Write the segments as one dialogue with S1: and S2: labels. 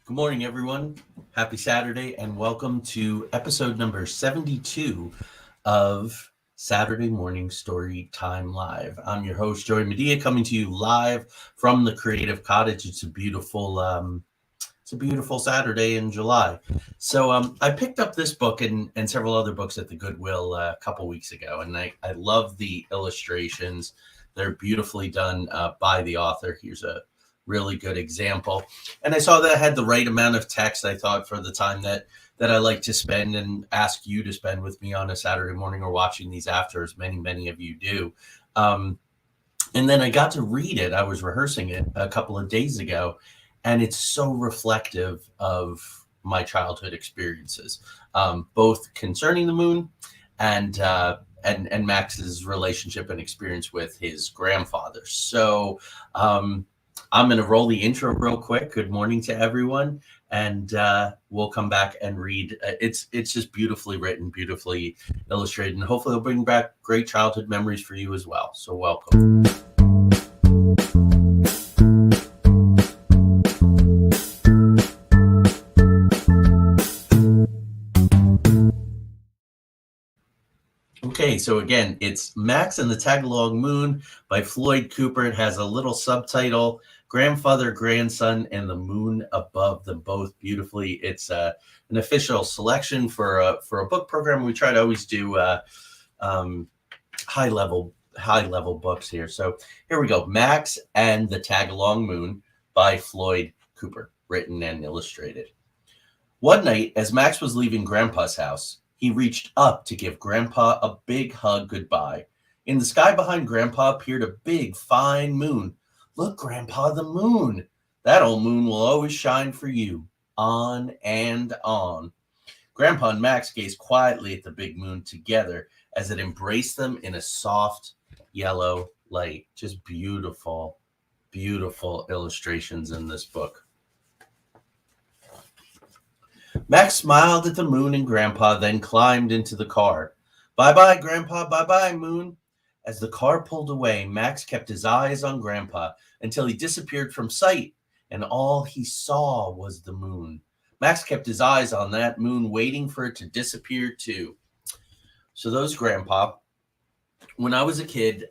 S1: Good morning, everyone. Happy Saturday, and welcome to episode number 72 of Saturday Morning Story Time Live. I'm your host, Joey Medea, coming to you live from the Creative Cottage. It's a beautiful Saturday in July. So I picked up this book and several other books at the Goodwill a couple weeks ago, and I love the illustrations. They're beautifully done by the author. Here's a really good example. And I saw that I had the right amount of text, I thought, for the time that I like to spend and ask you to spend with me on a Saturday morning or watching these after, as many of you do. Um, and then I got to read it. I was rehearsing it a couple of days ago, and it's so reflective of my childhood experiences, both concerning the moon and and Max's relationship and experience with his grandfather. So I'm going to roll the intro real quick. Good morning to everyone, and we'll come back and read. It's just beautifully written, beautifully illustrated, and hopefully it'll bring back great childhood memories for you as well. So welcome. Okay, so again, it's Max and the Tagalong Moon by Floyd Cooper. It has a little subtitle, Grandfather, Grandson, and the Moon Above them, both beautifully. It's an official selection for a book program. We try to always do um, high level books here. So here we go, Max and the Tagalong Moon by Floyd Cooper, written and illustrated. One night, as Max was leaving Grandpa's house, he reached up to give Grandpa a big hug goodbye. In the sky behind Grandpa appeared a big, fine moon. Look, Grandpa, the moon. That old moon will always shine for you. On and on. Grandpa and Max gazed quietly at the big moon together as it embraced them in a soft yellow light. Just beautiful, beautiful illustrations in this book. Max smiled at the moon and Grandpa, then climbed into the car. Bye-bye, Grandpa, bye-bye, Moon. As the car pulled away, Max kept his eyes on Grandpa until he disappeared from sight, and all he saw was the moon. Max kept his eyes on that moon, waiting for it to disappear too. So those Grandpa, when I was a kid,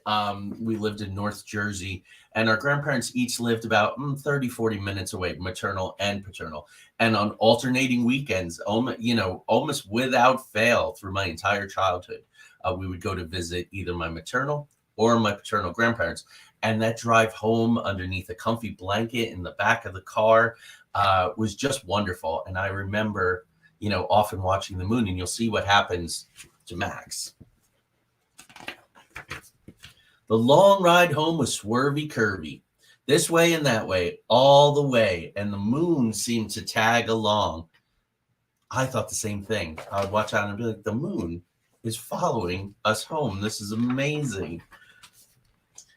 S1: we lived in North Jersey, and our grandparents each lived about 30, 40 minutes away, maternal and paternal. And on alternating weekends, almost without fail through my entire childhood, we would go to visit either my maternal or my paternal grandparents. And that drive home underneath a comfy blanket in the back of the car was just wonderful. And I remember, often watching the moon, and you'll see what happens to Max. The long ride home was swervy curvy, this way and that way, all the way, and the moon seemed to tag along. I thought the same thing. I would watch out and be like, the moon is following us home. This is amazing.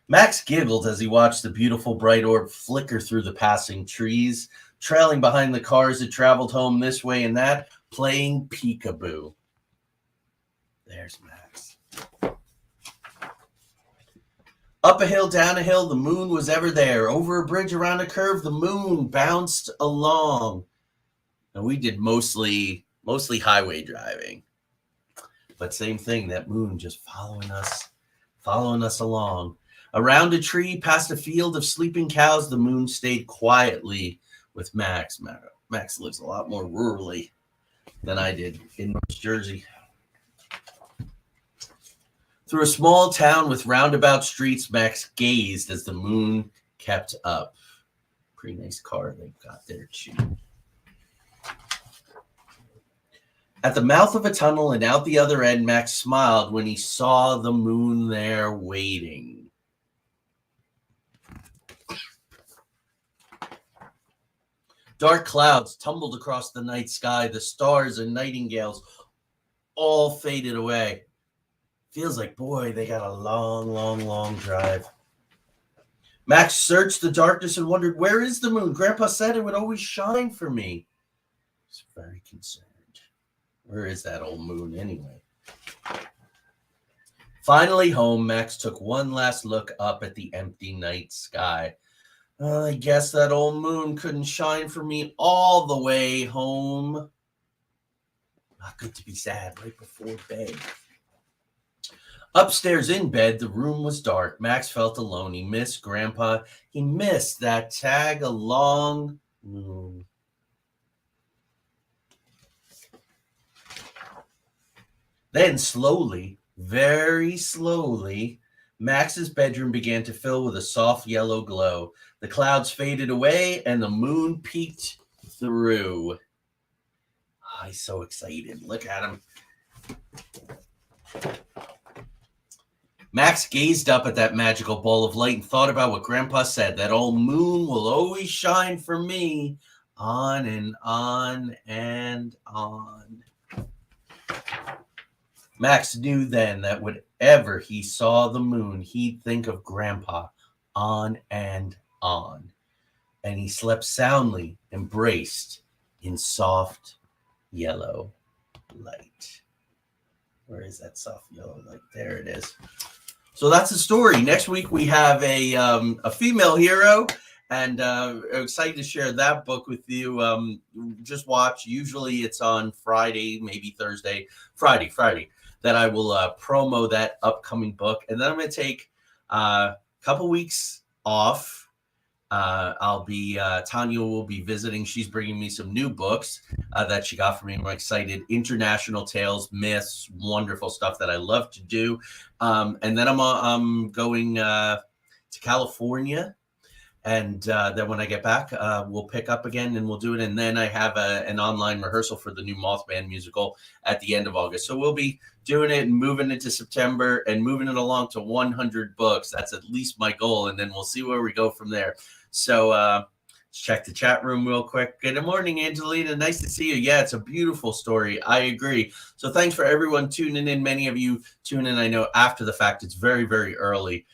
S1: Max giggled as he watched the beautiful bright orb flicker through the passing trees, trailing behind the cars that traveled home this way and that, playing peekaboo. There's Max. Up a hill, down a hill, the moon was ever there. Over a bridge, around a curve, the moon bounced along. And we did mostly highway driving. But same thing, that moon just following us along. Around a tree, past a field of sleeping cows, the moon stayed quietly with Max. Max lives a lot more rurally than I did in North Jersey. Through a small town with roundabout streets, Max gazed as the moon kept up. Pretty nice car they've got there, too. At the mouth of a tunnel and out the other end, Max smiled when he saw the moon there waiting. Dark clouds tumbled across the night sky. The stars and nightingales all faded away. Feels like, boy, they got a long drive. Max searched the darkness and wondered, where is the moon? Grandpa said it would always shine for me. He's very concerned. Where is that old moon anyway? Finally home, Max took one last look up at the empty night sky. I guess that old moon couldn't shine for me all the way home. Not good to be sad right before bed. Upstairs in bed, the room was dark. Max felt alone. He missed Grandpa. He missed that tag along moon. Then slowly, very slowly, Max's bedroom began to fill with a soft yellow glow. The clouds faded away and the moon peeked through. Oh, he's so excited. Look at him. Max gazed up at that magical ball of light and thought about what Grandpa said. That old moon will always shine for me. On and on and on. Max knew then that whenever he saw the moon, he'd think of Grandpa. On and on. And he slept soundly, embraced in soft yellow light. Where is that soft yellow light? There it is. So that's the story. Next week we have a female hero, and I'm excited to share that book with you. Just watch. Usually it's on Friday, maybe Thursday, Friday, that I will promo that upcoming book. And then I'm going to take a couple weeks off. Tanya will be visiting. She's bringing me some new books that she got for me. I'm excited. International tales, myths, wonderful stuff that I love to do. And then I'm going to California. And then when I get back, we'll pick up again and we'll do it. And then I have an online rehearsal for the new Mothman musical at the end of August. So we'll be doing it and moving into September and moving it along to 100 books. That's at least my goal. And then we'll see where we go from there. So let's check the chat room real quick. Good morning, Angelina. Nice to see you. Yeah, it's a beautiful story. I agree. So thanks for everyone tuning in. Many of you tune in, I know, after the fact. It's very, very early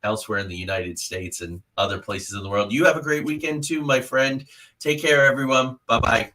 S1: elsewhere in the United States and other places in the world. You have a great weekend too, my friend. Take care, everyone. Bye-bye.